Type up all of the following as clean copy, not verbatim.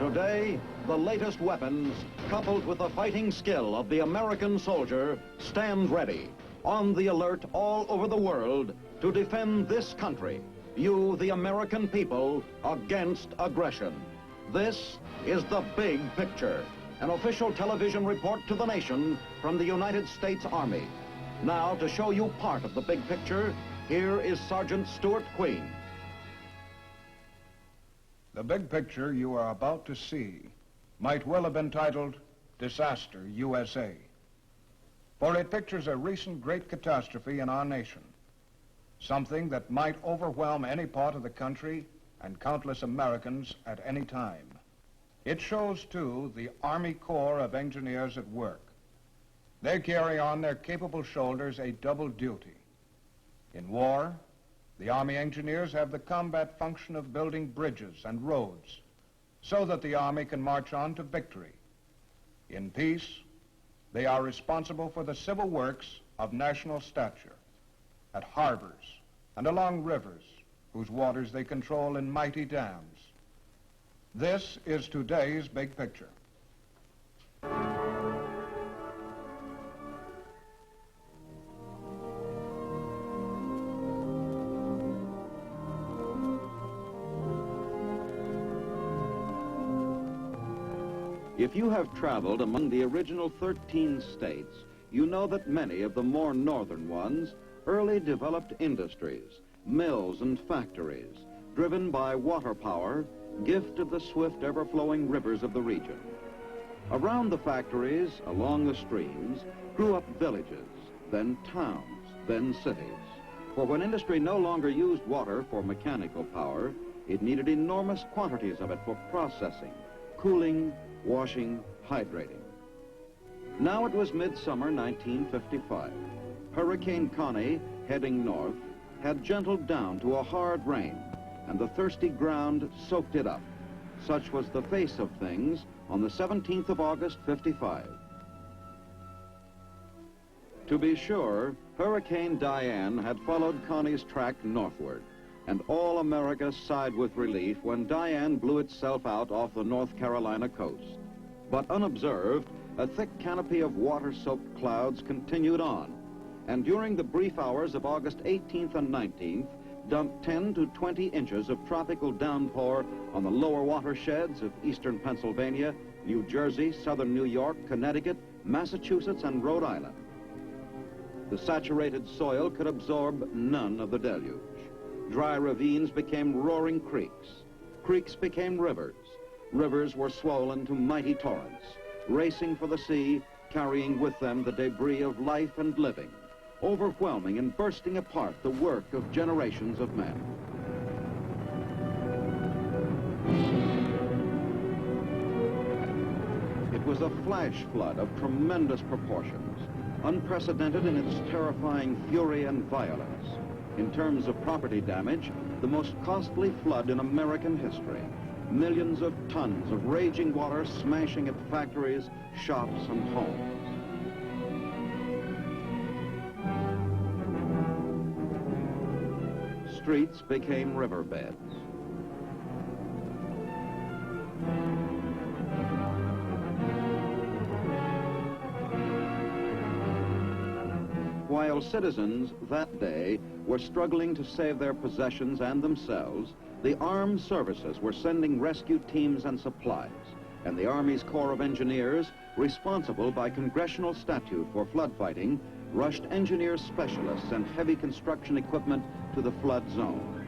Today, the latest weapons, coupled with the fighting skill of the American soldier, stand ready, on the alert all over the world to defend this country, you, the American people, against aggression. This is The Big Picture, an official television report to the nation from the United States Army. Now, to show you part of the big picture, here is Sergeant Stuart Queen. The big picture you are about to see might well have been titled Disaster USA, for it pictures a recent great catastrophe in our nation, something that might overwhelm any part of the country and countless Americans at any time. It shows, too, the Army Corps of Engineers at work. They carry on their capable shoulders a double duty. In war, the Army engineers have the combat function of building bridges and roads so that the Army can march on to victory. In peace, they are responsible for the civil works of national stature at harbors and along rivers whose waters they control in mighty dams. This is today's big picture. If you have traveled among the original 13 states, you know that many of the more northern ones early developed industries, mills and factories, driven by water power, gift of the swift, ever-flowing rivers of the region. Around the factories, along the streams, grew up villages, then towns, then cities. For when industry no longer used water for mechanical power, it needed enormous quantities of it for processing, cooling, washing, hydrating. Now it was midsummer 1955. Hurricane Connie, heading north, had gentled down to a hard rain, and the thirsty ground soaked it up. Such was the face of things on the 17th of August, 55. To be sure, Hurricane Diane had followed Connie's track northward, and all America sighed with relief when Diane blew itself out off the North Carolina coast. But unobserved, a thick canopy of water-soaked clouds continued on, and during the brief hours of August 18th and 19th, dumped 10 to 20 inches of tropical downpour on the lower watersheds of eastern Pennsylvania, New Jersey, southern New York, Connecticut, Massachusetts, and Rhode Island. The saturated soil could absorb none of the deluge. Dry ravines became roaring creeks. Creeks became rivers. Rivers were swollen to mighty torrents, racing for the sea, carrying with them the debris of life and living, overwhelming and bursting apart the work of generations of men. It was a flash flood of tremendous proportions, unprecedented in its terrifying fury and violence. In terms of property damage, the most costly flood in American history. Millions of tons of raging water smashing at factories, shops, and homes. Streets became riverbeds. While citizens that day were struggling to save their possessions and themselves, the armed services were sending rescue teams and supplies, and the Army's Corps of Engineers, responsible by congressional statute for flood fighting, rushed engineer specialists and heavy construction equipment to the flood zone.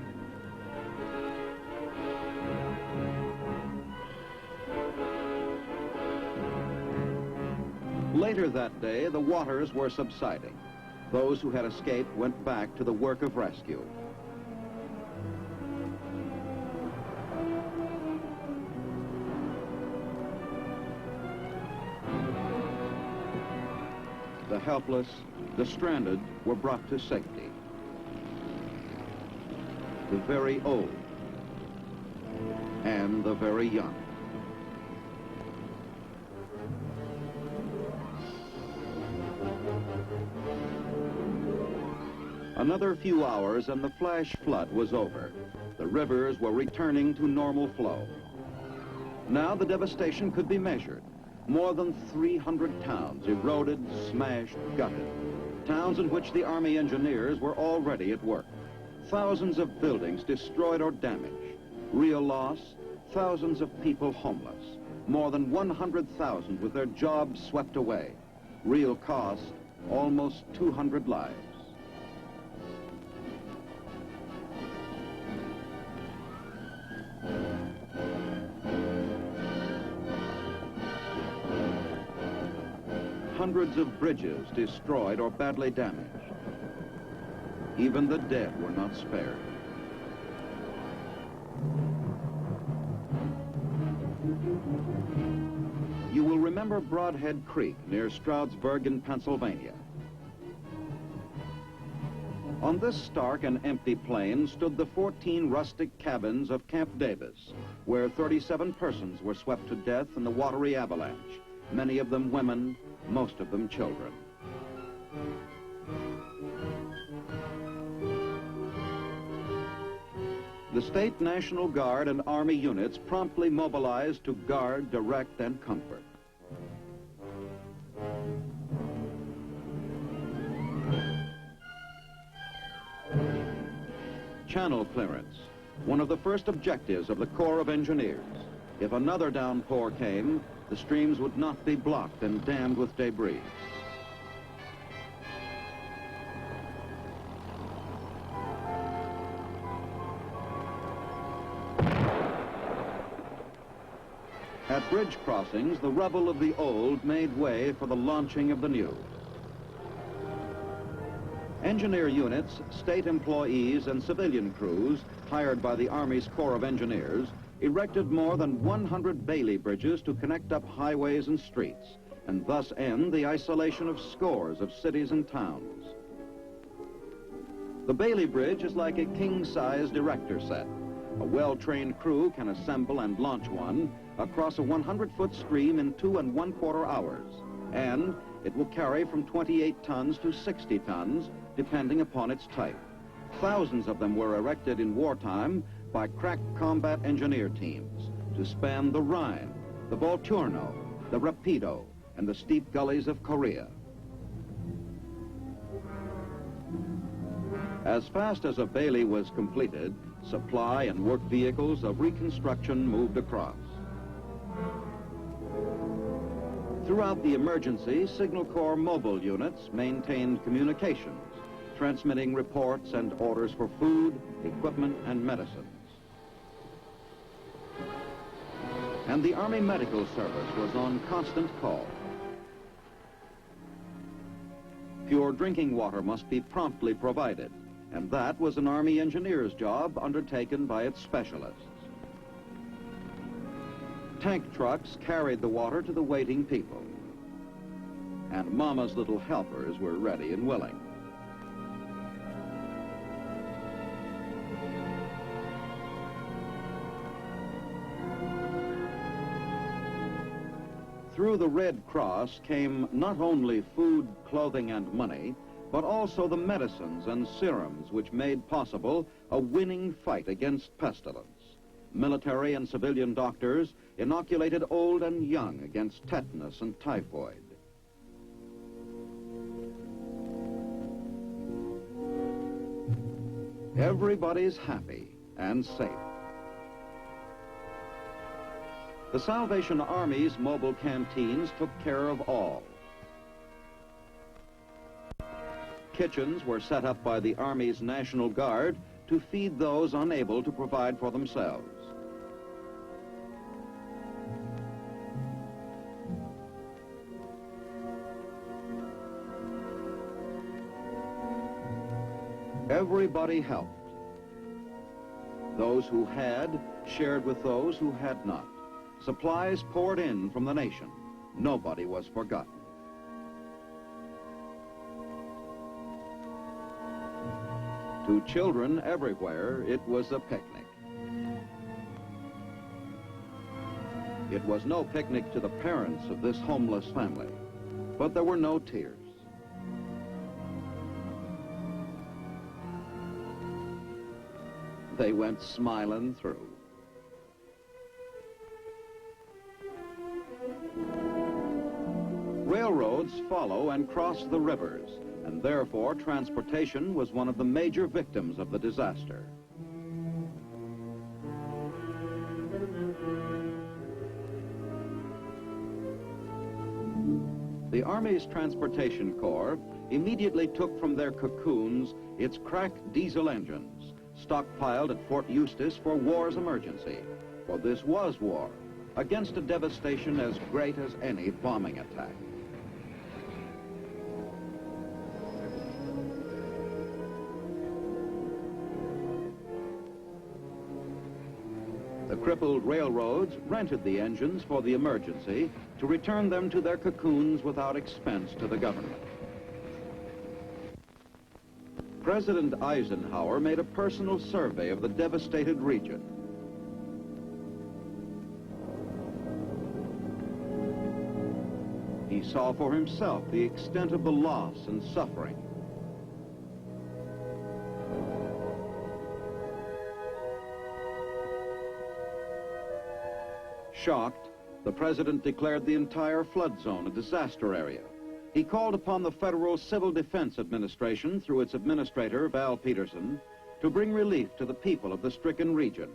Later that day, the waters were subsiding. Those who had escaped went back to the work of rescue. The helpless, the stranded were brought to safety. The very old and the very young. Another few hours and the flash flood was over. The rivers were returning to normal flow. Now the devastation could be measured. More than 300 towns eroded, smashed, gutted. Towns in which the Army engineers were already at work. Thousands of buildings destroyed or damaged. Real loss, thousands of people homeless. More than 100,000 with their jobs swept away. Real cost, almost 200 lives. Hundreds of bridges destroyed or badly damaged. Even the dead were not spared. You will remember Broadhead Creek near Stroudsburg in Pennsylvania. On this stark and empty plain stood the 14 rustic cabins of Camp Davis, where 37 persons were swept to death in the watery avalanche, many of them women, most of them children. The State National Guard and Army units promptly mobilized to guard, direct, and comfort. Channel clearance, one of the first objectives of the Corps of Engineers. If another downpour came, the streams would not be blocked and dammed with debris. At bridge crossings, the rubble of the old made way for the launching of the new. Engineer units, state employees, and civilian crews hired by the Army's Corps of Engineers erected more than 100 Bailey bridges to connect up highways and streets, and thus end the isolation of scores of cities and towns. The Bailey Bridge is like a king-size director set. A well-trained crew can assemble and launch one across a 100-foot stream in 2 1/4 hours, and it will carry from 28 tons to 60 tons, depending upon its type. Thousands of them were erected in wartime by crack combat engineer teams to span the Rhine, the Volturno, the Rapido, and the steep gullies of Korea. As fast as a Bailey was completed, supply and work vehicles of reconstruction moved across. Throughout the emergency, Signal Corps mobile units maintained communications, transmitting reports and orders for food, equipment, and medicines. And the Army Medical Service was on constant call. Pure drinking water must be promptly provided, and that was an Army engineer's job undertaken by its specialists. Tank trucks carried the water to the waiting people, and Mama's little helpers were ready and willing. Through the Red Cross came not only food, clothing, and money, but also the medicines and serums which made possible a winning fight against pestilence. Military and civilian doctors inoculated old and young against tetanus and typhoid. Everybody's happy and safe. The Salvation Army's mobile canteens took care of all. Kitchens were set up by the Army's National Guard to feed those unable to provide for themselves. Everybody helped. Those who had shared with those who had not. Supplies poured in from the nation. Nobody was forgotten. To children everywhere, it was a picnic. It was no picnic to the parents of this homeless family, but there were no tears. They went smiling through. floods follow and cross the rivers, and therefore transportation was one of the major victims of the disaster. The Army's Transportation Corps immediately took from their cocoons its cracked diesel engines, stockpiled at Fort Eustis for war's emergency. For this was war, against a devastation as great as any bombing attack. The crippled railroads rented the engines for the emergency to return them to their cocoons without expense to the government. President Eisenhower made a personal survey of the devastated region. He saw for himself the extent of the loss and suffering. Shocked, the president declared the entire flood zone a disaster area. He called upon the Federal Civil Defense Administration, through its administrator, Val Peterson, to bring relief to the people of the stricken region.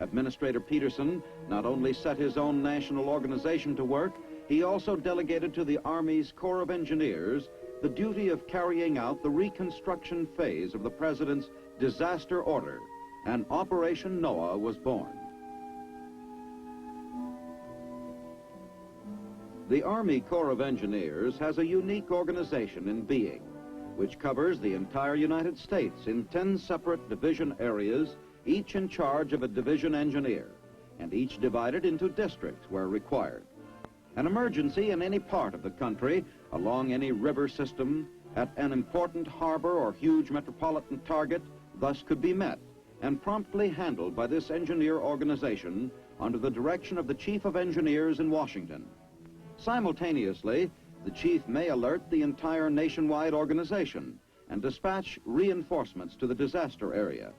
Administrator Peterson not only set his own national organization to work, he also delegated to the Army's Corps of Engineers the duty of carrying out the reconstruction phase of the president's disaster order, and Operation Noah was born. The Army Corps of Engineers has a unique organization in being, which covers the entire United States in 10 separate division areas, each in charge of a division engineer, and each divided into districts where required. An emergency in any part of the country, along any river system, at an important harbor or huge metropolitan target, thus could be met and promptly handled by this engineer organization under the direction of the Chief of Engineers in Washington. Simultaneously, the chief may alert the entire nationwide organization and dispatch reinforcements to the disaster area.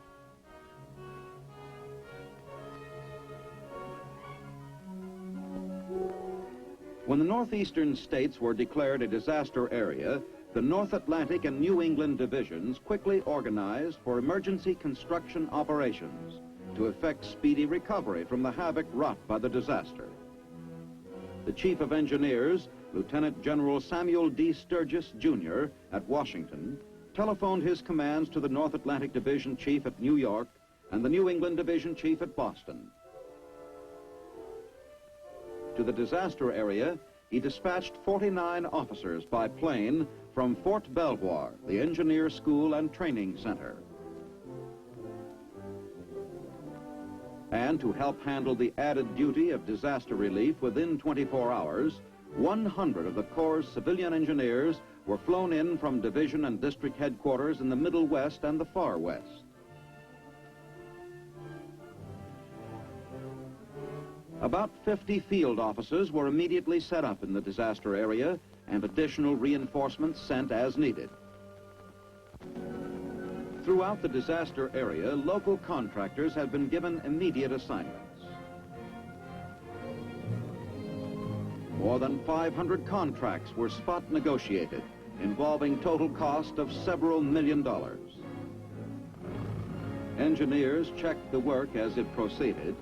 When the northeastern states were declared a disaster area, the North Atlantic and New England divisions quickly organized for emergency construction operations to effect speedy recovery from the havoc wrought by the disaster. The Chief of Engineers, Lieutenant General Samuel D. Sturgis, Jr., at Washington, telephoned his commands to the North Atlantic Division Chief at New York and the New England Division Chief at Boston. To the disaster area, he dispatched 49 officers by plane from Fort Belvoir, the Engineer School and Training Center. And to help handle the added duty of disaster relief within 24 hours, 100 of the Corps' civilian engineers were flown in from division and district headquarters in the Middle West and the Far West. About 50 field offices were immediately set up in the disaster area and additional reinforcements sent as needed. Throughout the disaster area, local contractors had been given immediate assignments. More than 500 contracts were spot negotiated, involving total cost of several $1 million. Engineers checked the work as it proceeded,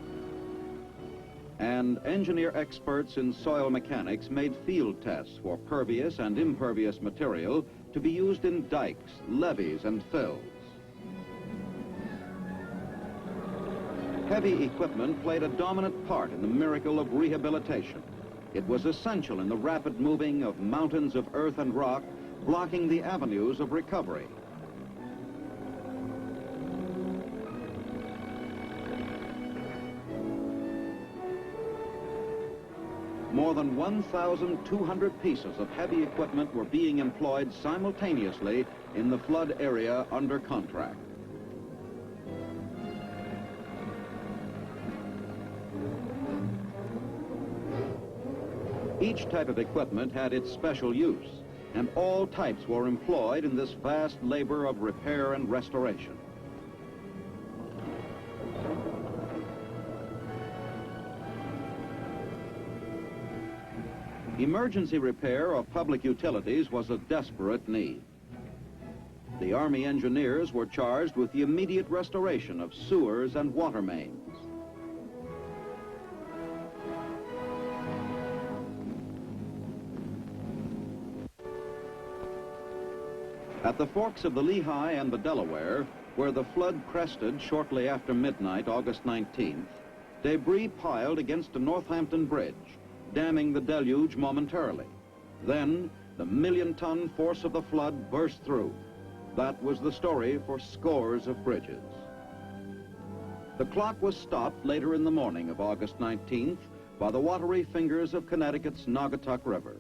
and engineer experts in soil mechanics made field tests for pervious and impervious material to be used in dikes, levees, and fills. Heavy equipment played a dominant part in the miracle of rehabilitation. It was essential in the rapid moving of mountains of earth and rock, blocking the avenues of recovery. More than 1,200 pieces of heavy equipment were being employed simultaneously in the flood area under contract. Each type of equipment had its special use, and all types were employed in this vast labor of repair and restoration. Emergency repair of public utilities was a desperate need. The Army engineers were charged with the immediate restoration of sewers and water mains. At the forks of the Lehigh and the Delaware, where the flood crested shortly after midnight, August 19th, debris piled against a Northampton bridge, damming the deluge momentarily. Then, the million-ton force of the flood burst through. That was the story for scores of bridges. The clock was stopped later in the morning of August 19th by the watery fingers of Connecticut's Naugatuck River.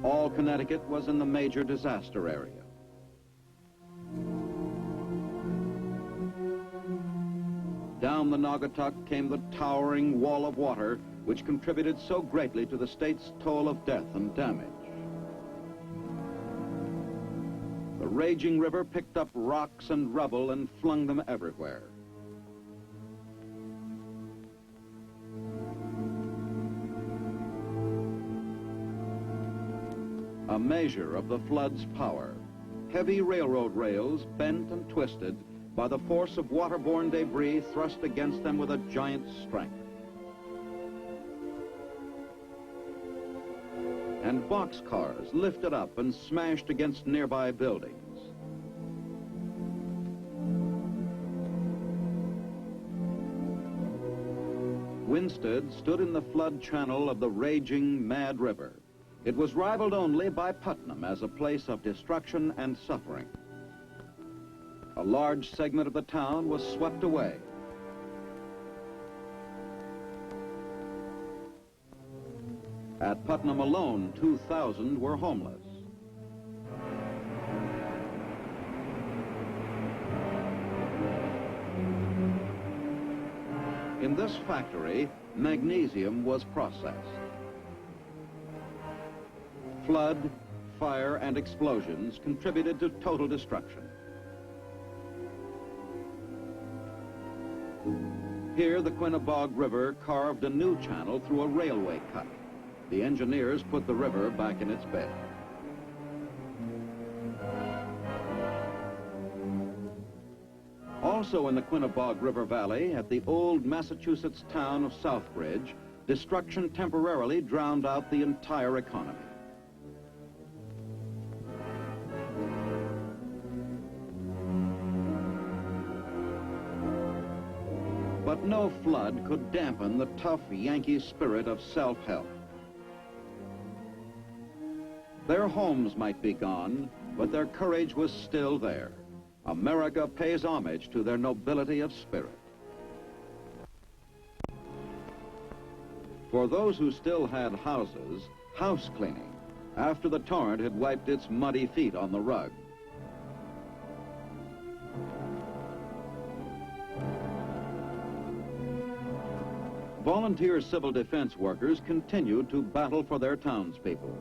All Connecticut was in the major disaster area. Down the Naugatuck came the towering wall of water which contributed so greatly to the state's toll of death and damage. The raging river picked up rocks and rubble and flung them everywhere. A measure of the flood's power. Heavy railroad rails bent and twisted by the force of waterborne debris thrust against them with a giant's strength. And boxcars lifted up and smashed against nearby buildings. Winsted stood in the flood channel of the raging, mad river. It was rivaled only by Putnam as a place of destruction and suffering. A large segment of the town was swept away. At Putnam alone, 2,000 were homeless. In this factory, magnesium was processed. Flood, fire, and explosions contributed to total destruction. Here, the Quinebaug River carved a new channel through a railway cut. The engineers put the river back in its bed. Also in the Quinebaug River Valley, at the old Massachusetts town of Southbridge, destruction temporarily drowned out the entire economy. But no flood could dampen the tough Yankee spirit of self-help. Their homes might be gone, but their courage was still there. America pays homage to their nobility of spirit. For those who still had houses, house cleaning, after the torrent had wiped its muddy feet on the rug. Volunteer civil defense workers continued to battle for their townspeople.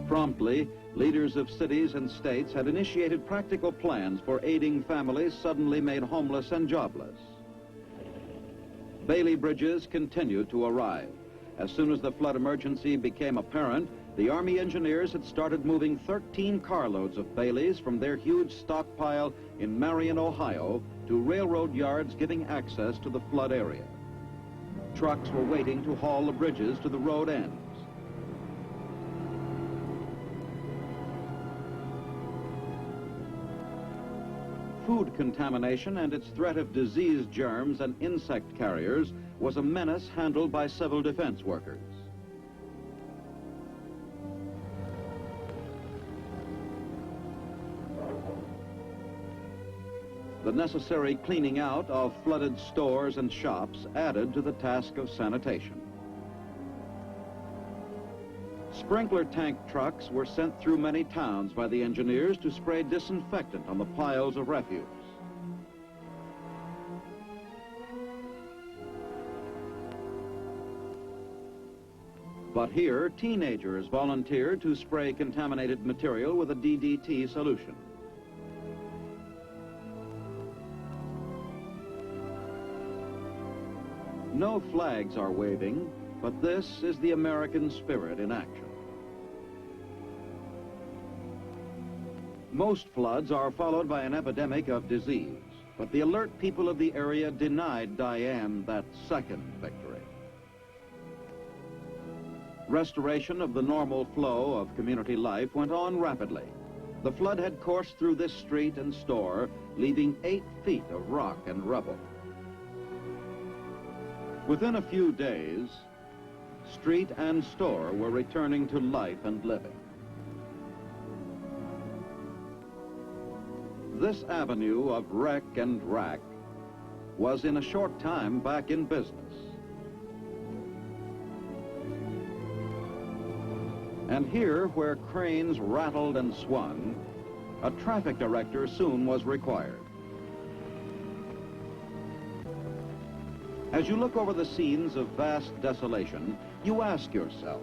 Promptly, leaders of cities and states had initiated practical plans for aiding families suddenly made homeless and jobless. Bailey bridges continued to arrive. As soon as the flood emergency became apparent, the Army engineers had started moving 13 carloads of Baileys from their huge stockpile in Marion, Ohio, to railroad yards giving access to the flood area. Trucks were waiting to haul the bridges to the road ends. Food contamination and its threat of disease germs and insect carriers was a menace handled by civil defense workers. The necessary cleaning out of flooded stores and shops added to the task of sanitation. Sprinkler tank trucks were sent through many towns by the engineers to spray disinfectant on the piles of refuse. But here, teenagers volunteered to spray contaminated material with a DDT solution. No flags are waving, but this is the American spirit in action. Most floods are followed by an epidemic of disease, but the alert people of the area denied Diane that second victory. Restoration of the normal flow of community life went on rapidly. The flood had coursed through this street and store, leaving 8 feet of rock and rubble. Within a few days, street and store were returning to life and living. This avenue of wreck and rack was in a short time back in business. And here, where cranes rattled and swung, a traffic director soon was required. As you look over the scenes of vast desolation, you ask yourself,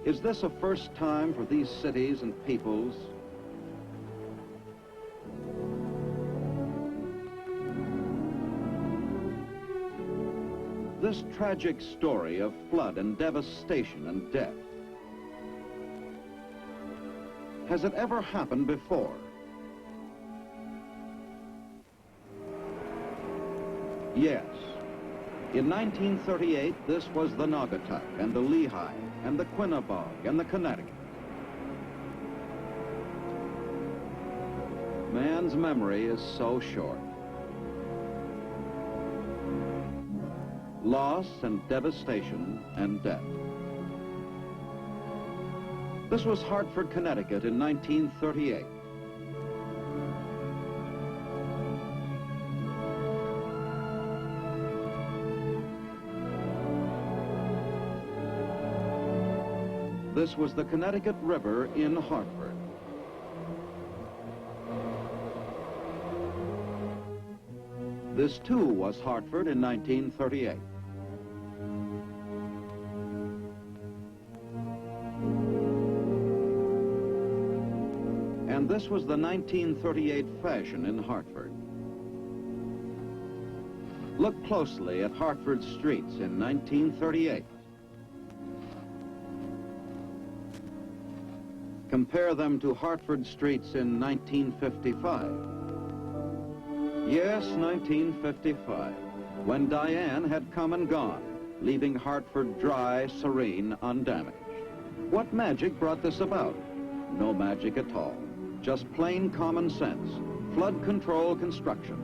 is this a first time for these cities and peoples? This tragic story of flood and devastation and death, has it ever happened before? Yes. In 1938, this was the Naugatuck and the Lehigh and the Quinebaug and the Connecticut. Man's memory is so short. Loss and devastation and death. This was Hartford, Connecticut in 1938. This was the Connecticut River in Hartford. This too was Hartford in 1938. And this was the 1938 fashion in Hartford. Look closely at Hartford's streets in 1938. Compare them to Hartford streets in 1955. Yes, 1955, when Diane had come and gone, leaving Hartford dry, serene, undamaged. What magic brought this about? No magic at all. Just plain common sense. Flood control construction.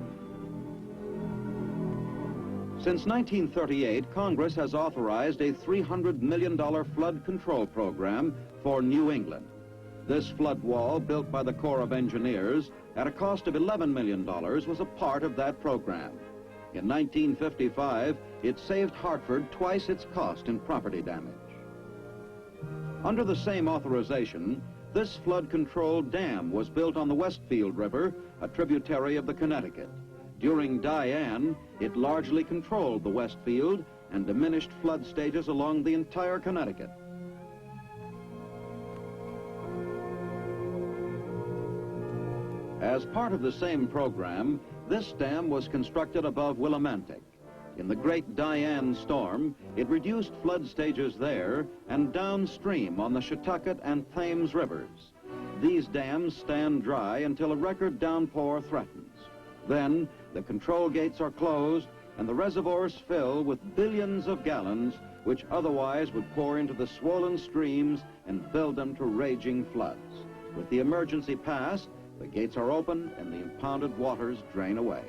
Since 1938, Congress has authorized a $300 million flood control program for New England. This flood wall, built by the Corps of Engineers at a cost of $11 million, was a part of that program. In 1955, it saved Hartford twice its cost in property damage. Under the same authorization, this flood control dam was built on the Westfield River, a tributary of the Connecticut. During Diane, it largely controlled the Westfield and diminished flood stages along the entire Connecticut. As part of the same program, this dam was constructed above Willimantic. In the Great Diane storm, it reduced flood stages there and downstream on the Chautauqua and Thames rivers. These dams stand dry until a record downpour threatens. Then, the control gates are closed and the reservoirs fill with billions of gallons, which otherwise would pour into the swollen streams and build them to raging floods. With the emergency passed, the gates are opened and the impounded waters drain away.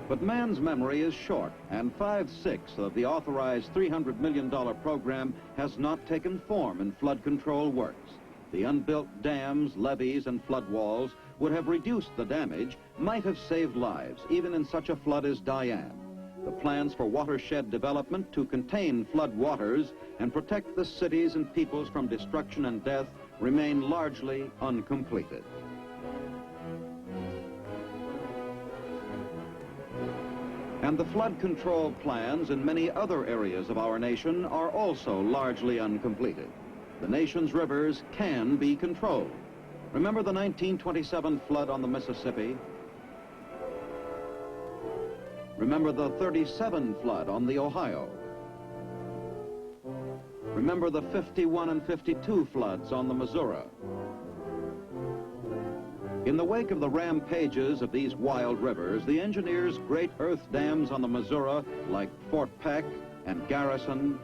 But man's memory is short, and 5/6 of the authorized $300 million program has not taken form in flood control works. The unbuilt dams, levees, and flood walls would have reduced the damage, might have saved lives, even in such a flood as Diane. The plans for watershed development to contain flood waters and protect the cities and peoples from destruction and death remain largely uncompleted. And the flood control plans in many other areas of our nation are also largely uncompleted. The nation's rivers can be controlled. Remember the 1927 flood on the Mississippi? Remember the 37 flood on the Ohio. Remember the 51 and 52 floods on the Missouri. In the wake of the rampages of these wild rivers, the engineers' great earth dams on the Missouri, like Fort Peck and Garrison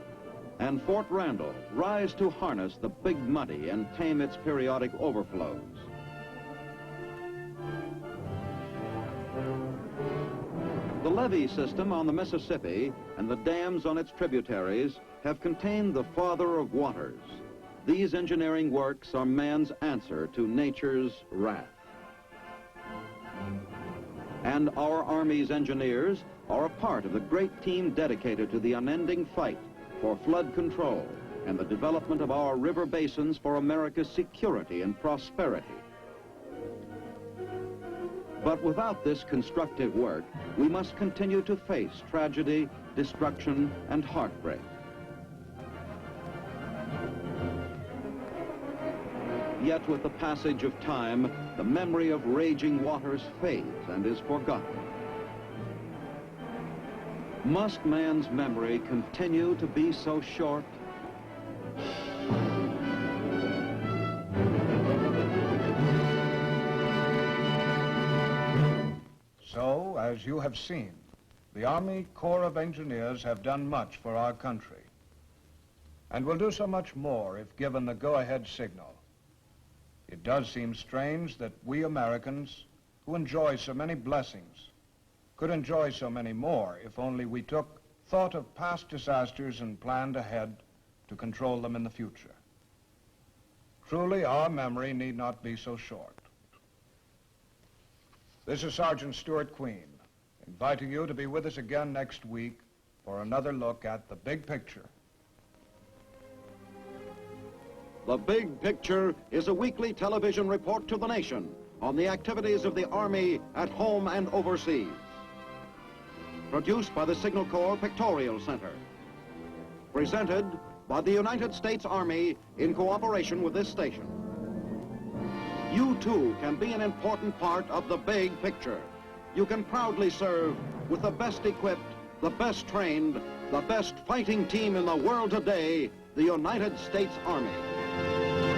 and Fort Randall, rise to harness the Big Muddy and tame its periodic overflows. The levee system on the Mississippi and the dams on its tributaries have contained the Father of Waters. These engineering works are man's answer to nature's wrath. And our Army's engineers are a part of the great team dedicated to the unending fight for flood control and the development of our river basins for America's security and prosperity. But without this constructive work, we must continue to face tragedy, destruction, and heartbreak. Yet with the passage of time, the memory of raging waters fades and is forgotten. Must man's memory continue to be so short? So, as you have seen, the Army Corps of Engineers have done much for our country, and will do so much more if given the go-ahead signal. It does seem strange that we Americans, who enjoy so many blessings, could enjoy so many more if only we took thought of past disasters and planned ahead to control them in the future. Truly, our memory need not be so short. This is Sergeant Stuart Queen, inviting you to be with us again next week for another look at the big picture. The Big Picture is a weekly television report to the nation on the activities of the Army at home and overseas. Produced by the Signal Corps Pictorial Center. Presented by the United States Army in cooperation with this station. You too can be an important part of the Big Picture. You can proudly serve with the best equipped, the best trained, the best fighting team in the world today, the United States Army.